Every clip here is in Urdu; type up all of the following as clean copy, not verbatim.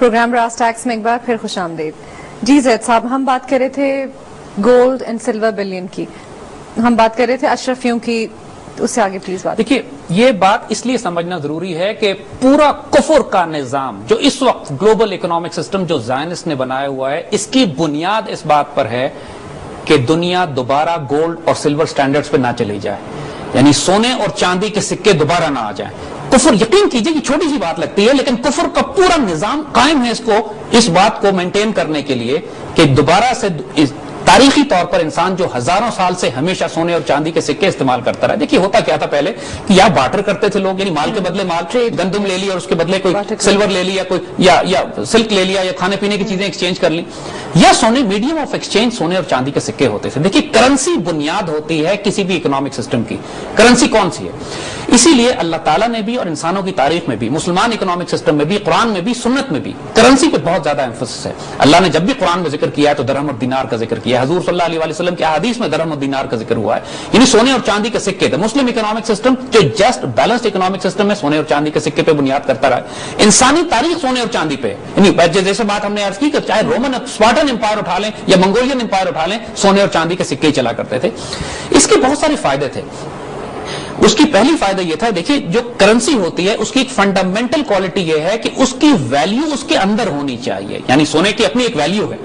پروگرام راز ٹیکس میں ایک بار پھر خوش آمدید. جی زید صاحب, ہم بات کر رہے تھے گولڈ اینڈ سلور بلین کی, ہم بات کر رہے تھے اشرفیوں کی, اس سے آگے پلیز بات. دیکھیے یہ بات اس لیے سمجھنا ضروری ہے کہ پورا کفر کا نظام جو اس وقت گلوبل اکنامک سسٹم جو زائنسٹ نے بنایا ہوا ہے, اس کی بنیاد اس بات پر ہے کہ دنیا دوبارہ گولڈ اور سلور سٹینڈرڈز پہ نہ چلی جائے, یعنی سونے اور چاندی کے سکے دوبارہ نہ آ جائیں. کفر, یقین کیجئے کہ چھوٹی سی بات لگتی ہے لیکن کفر کا پورا نظام قائم ہے اس بات کو مینٹین کرنے کے لیے کہ دوبارہ سے تاریخی طور پر انسان جو ہزاروں سال سے ہمیشہ سونے اور چاندی کے سکے استعمال کرتا رہا. دیکھیے ہوتا کیا تھا پہلے کہ یا بارٹر کرتے تھے لوگ, یعنی مال کے بدلے مال, گندم لے لیا اور اس کے بدلے کوئی سلور لے لیا, کوئی یا سلک لے لیا, یا کھانے پینے کی چیزیں ایکسچینج کر لی, یا سونے میڈیم آف ایکسچینج سونے اور چاندی کے سکے ہوتے تھے. دیکھیے کرنسی بنیاد ہوتی ہے کسی بھی اکنامک سسٹم کی. کرنسی کون سی ہے؟ اسی لیے اللہ تعالیٰ نے بھی اور انسانوں کی تاریخ میں بھی, مسلمان اکنامک سسٹم میں بھی, قرآن میں بھی, سنت میں بھی کرنسی پہ بہت زیادہ ایمفسس ہے. اللہ نے جب بھی قرآن میں ذکر کیا ہے تو درہم اور دینار کا ذکر کیا ہے. حضور صلی اللہ علیہ وسلم کی احادیث میں درہم اور دینار کا ذکر ہوا ہے, یعنی سونے اور چاندی کے سکے تھے. مسلم اکنامک سسٹم جو جسٹ بیلنسڈ اکنامک سسٹم ہے, سونے اور چاندی کے سکے پہ بنیاد کرتا رہا ہے. انسانی تاریخ سونے اور چاندی پہ, یعنی جیسے بات ہم نے عرض کی کہ چاہے رومن اسپارٹن امپائر اٹھا لیں یا منگولین امپائر اٹھا لیں, سونے اور چاندی کے سکے ہی چلا کرتے تھے. اس کے بہت سارے فائدے تھے. اس کی پہلی فائدہ یہ تھا, دیکھیے جو کرنسی ہوتی ہے اس کی ایک فنڈامنٹل کوالٹی یہ ہے کہ اس کی ویلیو اس کے اندر ہونی چاہیے. یعنی سونے کی اپنی ایک ویلیو ہے,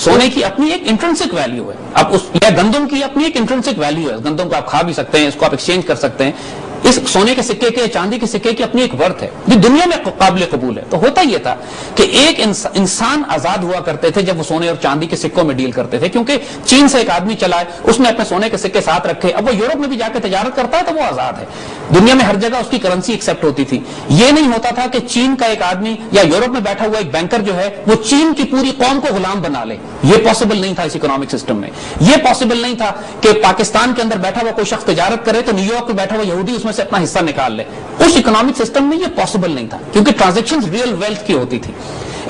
سونے کی اپنی ایک انٹرنسک ویلیو ہے. اب یا گندم کی اپنی ایک انٹرنسک ویلیو ہے, گندم کو آپ کھا بھی سکتے ہیں, اس کو آپ ایکسچینج کر سکتے ہیں. اس سونے کے سکے کے, چاندی کے سکے کی اپنی ایک ورتھ ہے جو دنیا میں قابل قبول ہے. تو ہوتا یہ تھا کہ ایک انسان آزاد ہوا کرتے تھے جب وہ سونے اور چاندی کے سکوں میں ڈیل کرتے تھے, کیونکہ چین سے ایک آدمی چلا ہے, اس نے اپنے سونے کے سکے ساتھ رکھے, اب وہ یورپ میں بھی جا کے تجارت کرتا ہے تو وہ آزاد ہے. دنیا میں ہر جگہ اس کی کرنسی ایکسپٹ ہوتی تھی. یہ نہیں ہوتا تھا کہ چین کا ایک آدمی یا یورپ میں بیٹھا ہوا ایک بینکر جو ہے وہ چین کی پوری قوم کو غلام بنا لے. یہ پاسبل نہیں تھا اس اکنامک سسٹم میں. یہ پاسبل نہیں تھا کہ پاکستان کے اندر بیٹھا ہوا کوئی شخص تجارت کرے تو نیو یارک میں بیٹھا ہوا یہودی اس میں سے اپنا حصہ نکال لے. اس اکنامک سسٹم میں یہ پاسبل نہیں تھا, کیونکہ ٹرانزیکشن ریئل ویلتھ کی ہوتی تھی.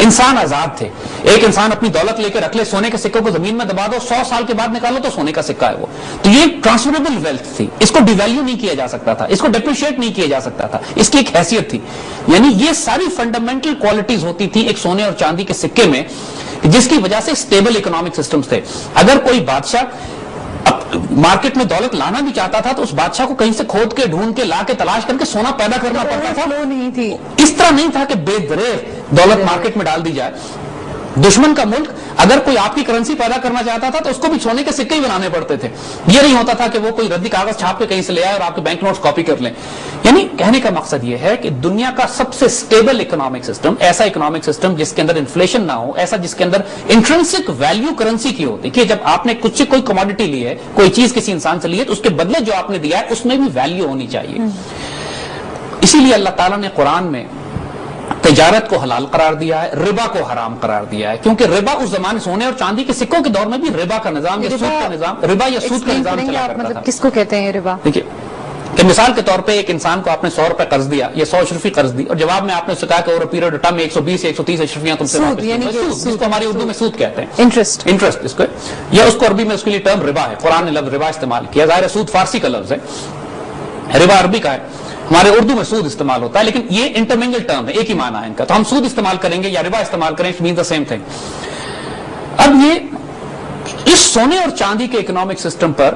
انسان آزاد تھے. ایک انسان اپنی دولت لے کے رکھ لے, سونے کے سکوں کو زمین میں دبا دو, 100 سال کے بعد نکالو تو سونے کا سکہ ہے وہ. تو یہ ٹرانسفربل ویلتھ تھی, اس کو ڈیویلیو نہیں کیا جا سکتا تھا, اس کو ڈیپریشیٹ نہیں کیا جا سکتا تھا, اس کی ایک حیثیت تھی. یعنی یہ ساری فنڈامنٹل کوالٹیز ہوتی تھی ایک سونے اور چاندی کے سکے میں, جس کی وجہ سے اسٹیبل اکنامک سسٹمز تھے. اگر کوئی بادشاہ مارکیٹ میں دولت لانا بھی چاہتا تھا تو اس بادشاہ کو کہیں سے کھود کے, ڈھونڈ کے, لا کے, تلاش کر کے سونا پیدا کرنا پڑتا تھا. اس طرح نہیں تھا کہ بے دریغ دولت مارکیٹ میں ڈال دی جائے. دشمن کا ملک اگر کوئی آپ کی کرنسی پیدا کرنا چاہتا تھا تو اس کو بھی سونے کے سکے ہی بنانے پڑتے تھے. یہ نہیں ہوتا تھا کہ وہ کوئی ردی کاغذ چھاپ کے کہیں سے لے آئے اور آپ کے بینک نوٹس کاپی کر لیں. یعنی کہنے کا مقصد یہ ہے کہ دنیا کا سب سے سٹیبل اکنامک سسٹم, ایسا اکنامک سسٹم جس کے اندر انفلیشن نہ ہو, ایسا جس کے اندر انٹرنسک ویلیو کرنسی کی ہوتی کہ جب آپ نے کچھ کوئی کموڈٹی لی ہے, کوئی چیز کسی انسان سے لی ہے, تو اس کے بدلے جو آپ نے دیا ہے اس میں بھی ویلیو ہونی چاہیے. اسی لیے اللہ تعالیٰ نے قرآن میں تجارت کو حلال قرار دیا ہے, ربا کو حرام قرار دیا ہے, کیونکہ ربا اس زمانے سونے اور چاندی کے سکوں کے دور میں بھی ربا کا نظام یا سود کا نظام, ربا یا سود کا نظام چلا کرتا تھا. کس کو کہتے ہیں ربا؟ دیکھیے کہ مثال کے طور پہ ایک انسان کو آپ نے 100 روپے قرض دیا یا 100 اشرفی قرض دی, اور جواب میں آپ نے کہا کہ اوور پیریڈ آف ٹائم میں 120 یا 130 اشرفیاں تم سے واپس, جس کو ہماری اردو میں سود کہتے ہیں, انٹرسٹ اس کو, یا اس کو عربی میں اس کے لیے ٹرم ربا ہے. قرآن نے لفظ ربا استعمال کیا. ظاہر ہے سود فارسی کا لفظ ہے, ربا عربی کا ہے, ہمارے اردو میں سود استعمال ہوتا ہے, لیکن یہ انٹرمنگل ٹرم ہے, ایک ہی معنی ہے ان کا. تو ہم سود استعمال کریں گے یا ربا استعمال کریں, it means the same thing. اب یہ اس سونے اور چاندی کے اکنامک سسٹم پر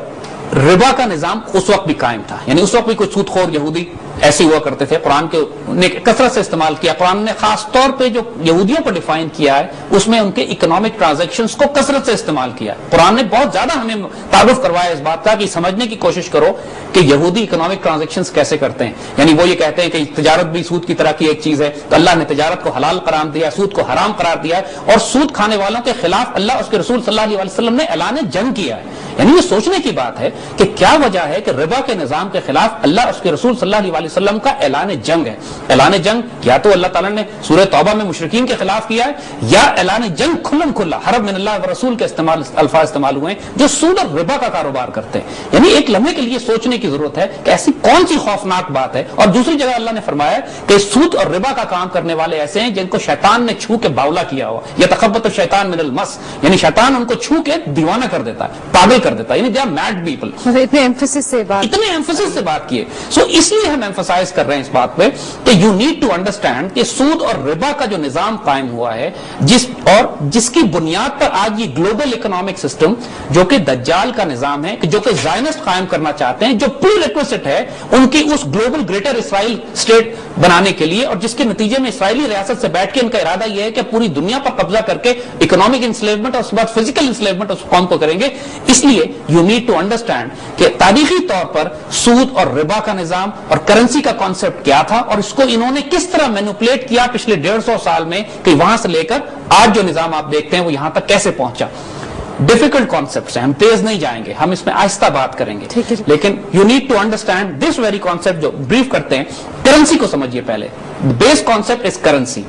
ربا کا نظام اس وقت بھی قائم تھا. یعنی اس وقت بھی کوئی سود خور یہودی ایسے ہوا کرتے تھے. قرآن کے نے کثرت سے استعمال کیا. قرآن نے خاص طور پہ جو یہودیوں پر ڈیفائن کیا ہے اس میں ان کے اکنامک ٹرانزیکشنز کو کثرت سے استعمال کیا. قرآن نے بہت زیادہ ہمیں تعارف کروایا اس بات کا کہ سمجھنے کی کوشش کرو کہ یہودی اکنامک ٹرانزیکشنز کیسے کرتے ہیں. یعنی وہ یہ کہتے ہیں کہ تجارت بھی سود کی طرح کی ایک چیز ہے, تو اللہ نے تجارت کو حلال قرار دیا, سود کو حرام قرار دیا ہے, اور سود کھانے والوں کے خلاف اللہ اس کے رسول صلی اللہ علیہ وسلم نے اعلان جنگ کیا ہے. یعنی یہ سوچنے کی بات ہے کہ کیا وجہ ہے کہ ربا کے نظام کے خلاف اللہ اس کے رسول صلی اللہ علیہ وسلم کا اعلان جنگ ہے. اعلان جنگ یا تو اللہ تعالیٰ نے سورہ توبہ میں مشرکین کے خلاف کیا ہے, یا اعلان جنگ کھلم کھلا حرب من اللہ و رسول کے الفاظ استعمال ہوئے ہیں جو سود اور ربا کا کاروبار کرتے ہیں. یعنی ایک لمحے کے لیے سوچنے کی ضرورت ہے کہ ایسی کون سی خوفناک بات ہے. اور دوسری جگہ اللہ نے فرمایا کہ سود اور ربا کا کام کرنے والے ایسے ہیں جن کو شیطان نے چھو کے باولا کیا ہوا, یا تخبط الشیطان من المس, یعنی شیطان ان کو چھو کے دیوانہ کر دیتا ہے, پاگل کر دیتا ہے. یعنی دے آر میڈ پیپل. اتنے ایمفیسس سے بات کیے. سو اس لیے ہمیں ایمفسائز کر رہے ہیں اس بات پہ کہ یو نیڈ ٹو انڈرسٹینڈ کہ سود اور ربا کا جو نظام قائم ہوا ہے جس کی بنیاد پر آج یہ گلوبل اکنامک سسٹم جو کہ دجال کا نظام ہے، جو کہ زائنسٹ قائم کرنا چاہتے ہیں، جو پری ریکویسٹ ہے ان کی اس گلوبل گریٹر اسرائیل اسٹیٹ بنانے کے لیے، اور جس کے نتیجے میں اسرائیلی ریاست سے بیٹھ کے ان کا ارادہ یہ ہے کہ پوری دنیا پر قبضہ کر کے اکنامک انسلیومنٹ اور اس کے بعد فزیکل انسلیومنٹ اس قوم کو کریں گے. اس لیے یو نیڈ ٹو انڈرسٹینڈ کہ تاریخی طور پر سود اور ربا کا نظام اور کرنسی کا کانسیپٹ کیا تھا اور اس کو انہوں نے کس طرح مینوپولیٹ کیا پچھلے 150 سال میں کہ وہاں سے لے کر آج جو نظام آپ دیکھتے ہیں وہ یہاں تک کیسے پہنچا. ڈیفیکلٹ کانسیپٹس ہیں، ہم تیز نہیں جائیں گے، ہم اس میں آہستہ بات کریں گے، لیکن you need to understand this very concept جو بریف کرتے ہیں. کرنسی کو سمجھیے پہلے. Base concept is currency.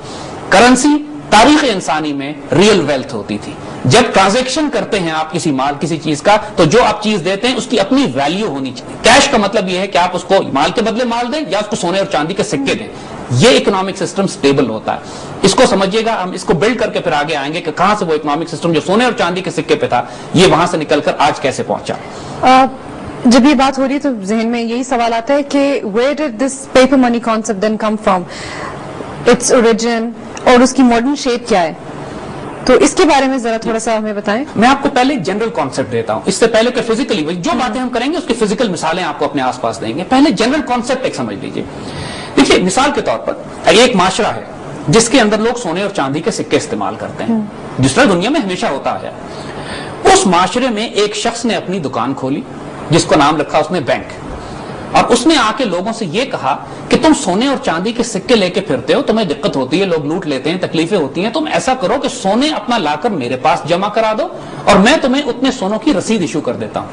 Currency تاریخ انسانی میں ریئل ویلتھ ہوتی تھی. جب ٹرانزیکشن کرتے ہیں آپ کسی مال کسی چیز کا تو جو آپ چیز دیتے ہیں اس کی اپنی ویلیو ہونی چاہیے. کیش کا مطلب یہ ہے کہ آپ اس کو مال کے بدلے مال دیں یا اس کو سونے اور چاندی کے سکے دیں. یہ اکنامک سسٹم سٹیبل ہوتا ہے. اس کو سمجھیے گا، ہم اس کو بلڈ کر کے پھر آگے آئیں گے کہ کہاں سے وہ اکنامک سسٹم جو سونے اور چاندی کے سکے پہ تھا یہ وہاں سے نکل کر آج کیسے پہنچا. جب یہ بات ہو رہی ہے تو ذہن میں یہی سوال آتا ہے کہ where did this paper money concept then come from, its origin اور اس کی ماڈرن شیپ کیا ہے. تو اس کے بارے میں ذرا تھوڑا سا ہمیں بتائیں. میں آپ کو پہلے جنرل کانسیپٹ دیتا ہوں اس سے پہلے کہ فزیکلی جو باتیں ہم کریں گے اس کی فزیکل مثالیں آپ کو اپنے آس پاس دیں گے. پہلے جنرل کانسیپٹ ایک سمجھ لیجیے. دیکھیے مثال کے طور پر ایک معاشرہ ہے جس کے اندر لوگ سونے اور چاندی کے سکے استعمال کرتے ہیں جس طرح دنیا میں ہمیشہ ہوتا ہے. اس معاشرے میں ایک شخص نے اپنی دکان کھولی جس کو نام رکھا اس نے بینک، اور اس نے آ کے لوگوں سے یہ کہا کہ تم سونے اور چاندی کے سکے لے کے پھرتے ہو، تمہیں دقت ہوتی ہے، لوگ لوٹ لیتے ہیں، تکلیفیں ہوتی ہیں، تم ایسا کرو کہ سونے اپنا لا کر میرے پاس جمع کرا دو اور میں تمہیں اتنے سونوں کی رسید ایشو کر دیتا ہوں.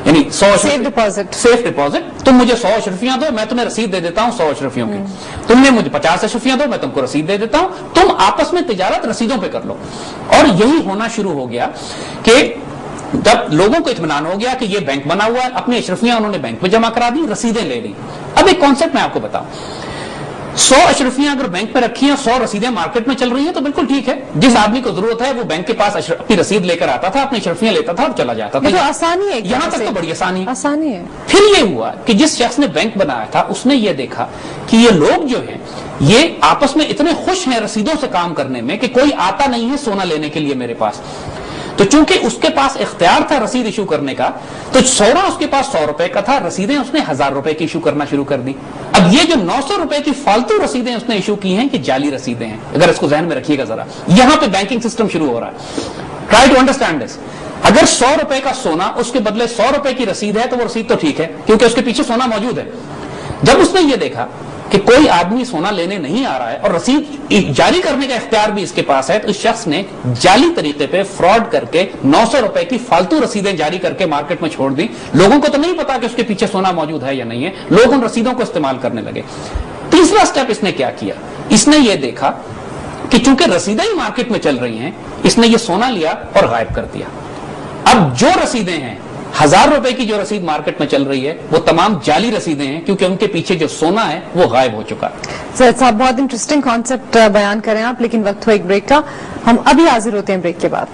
یعنی سیف ڈپازٹ. تم مجھے 100 اشرفیاں دو، میں تمہیں رسید دے دیتا ہوں 100 اشرفیوں کی. تم نے مجھے 50 اشرفیاں دو، میں تم کو رسید دے دیتا ہوں. تم آپس میں تجارت رسیدوں پہ کر لو. اور یہی ہونا شروع ہو گیا کہ جب لوگوں کو اطمینان ہو گیا کہ یہ بینک بنا ہوا ہے، اپنی اشرفیاں انہوں نے بینک پہ جمع کرا دی، رسیدیں لے لی. اب ایک کانسیپٹ میں آپ کو بتاؤں. 100 اشرفیاں اگر بینک پہ رکھی ہیں، 100 رسیدیں مارکیٹ میں چل رہی ہیں تو بالکل ٹھیک ہے. جس آدمی کو ضرورت ہے وہ بینک کے پاس اپنی رسید لے کر آتا تھا، اپنی اشرفیاں لیتا تھا اور چلا جاتا تھا. آسانی ہے، یہاں تک تو بڑی آسانی ہے. پھر یہ ہوا کہ جس شخص نے بینک بنایا تھا اس نے یہ دیکھا کہ یہ لوگ جو ہیں یہ آپس میں اتنے خوش ہیں رسیدوں سے کام کرنے میں کہ کوئی آتا نہیں ہے سونا لینے کے لیے میرے پاس. تو چونکہ اس کے پاس اختیار تھا رسید ایشو کرنے کا تو سونا اس کے پاس 100 روپے کا تھا، رسیدیں اس نے 1000 روپے کی ایشو کرنا شروع کر دی. اب یہ جو 900 روپے کی فالتو رسیدیں اس نے ایشو کی ہیں یہ جعلی رسیدیں ہیں. اگر اس کو ذہن میں رکھیے گا ذرا، یہاں پہ بینکنگ سسٹم شروع ہو رہا ہے. Try to understand this. اگر 100 روپے کا سونا اس کے بدلے 100 روپے کی رسید ہے تو وہ رسید تو ٹھیک ہے کیونکہ اس کے پیچھے سونا موجود ہے. جب اس نے یہ دیکھا کہ کوئی آدمی سونا لینے نہیں آ رہا ہے اور رسید جاری کرنے کا اختیار بھی اس کے پاس ہے، تو اس شخص نے جعلی طریقے پہ فراڈ کر کے 900 روپے کی فالتو رسیدیں جاری کر کے مارکیٹ میں چھوڑ دی. لوگوں کو تو نہیں پتا کہ اس کے پیچھے سونا موجود ہے یا نہیں ہے، لوگ ان رسیدوں کو استعمال کرنے لگے. تیسرا سٹیپ اس نے کیا کیا، اس نے یہ دیکھا کہ چونکہ رسیدیں ہی مارکیٹ میں چل رہی ہیں، اس نے یہ سونا لیا اور غائب کر دیا. اب جو رسیدیں ہیں 1000 روپے کی جو رسید مارکیٹ میں چل رہی ہے وہ تمام جعلی رسیدیں ہیں کیونکہ ان کے پیچھے جو سونا ہے وہ غائب ہو چکا ہے. سر صاحب بہت انٹرسٹنگ کانسیپٹ بیان کریں آپ، لیکن وقت ہو ایک بریک کا. ہم ابھی حاضر ہوتے ہیں بریک کے بعد.